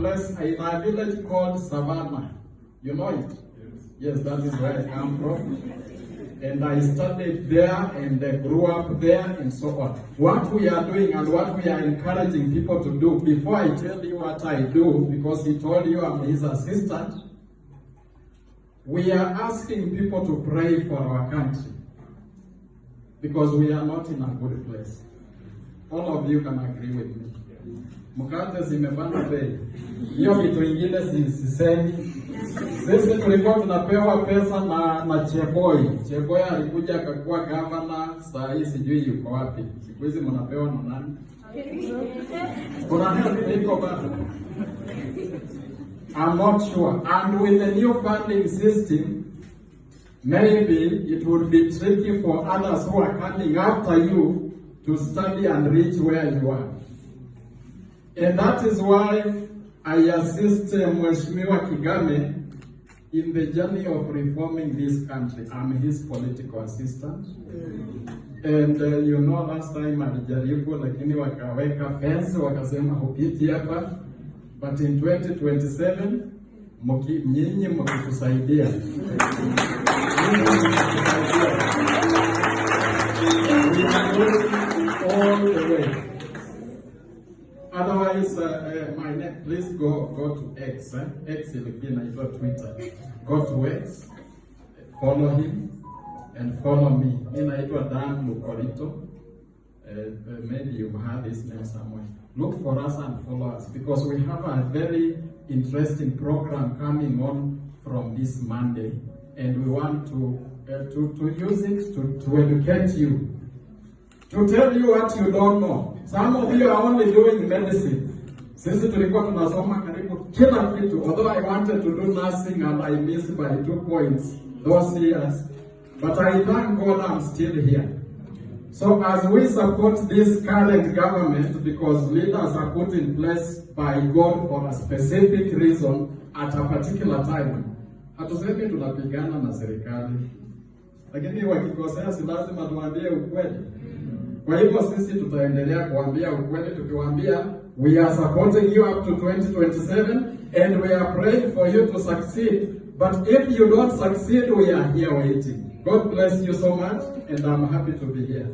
place in a village called Savannah. You know it? Yes, that is where I come from. And I studied there and grew up there and so on. What we are doing and what we are encouraging people to do, before I tell you what I do, because he told you I'm his assistant, we are asking people to pray for our country. Because we are not in a good place. All of you can agree with me. Mkate zimepanda bei. Hiyo vitu ingine sisemi. Sisi tulikuwa tunapewa pesa na Cheboi. Cheboi alikuja akakuwa governor, saa hii sijui yuko wapi. Siku hizi mnapewa na nani? Kuna nani iko bado? I'm not sure. And with the new funding system, maybe it would be tricky for others who are coming after you to study and reach where you are. And that is why I assist Mheshimiwa Kigame in the journey of reforming this country. I'm his political assistant. And you know, last time alijaribu lakini wakaweka fence wakasema hupiti hapa. But in 2027 nyinyi mkitusaidia. All the way. Otherwise, my name, please go to X. X is Twitter. Go to X, follow him, and follow me. Inaitwa Dan Lukorito. Maybe you have his name somewhere. Look for us and follow us because we have a very interesting program coming on from this Monday, and we want to use it to educate you, to tell you what you don't know. Some of you are only doing medicine. Sisi tulikuwa tunasoma karibu kila kitu. Although I wanted to do nursing and I missed by 2 points those years, but I thank God I'm still here. So as we support this current government, because leaders are put in place by God for a specific reason at a particular time, hatusemi tunapigana na serikali, lakini wakikosea si lazima tuambie ukweli. Kwa hivyo sisi tutaendelea kuambia ukweli, tukiwaambia we are supporting you up to 2027 and we are praying for you to succeed. But if you don't succeed, we are here waiting. God bless you so much and I'm happy to be here.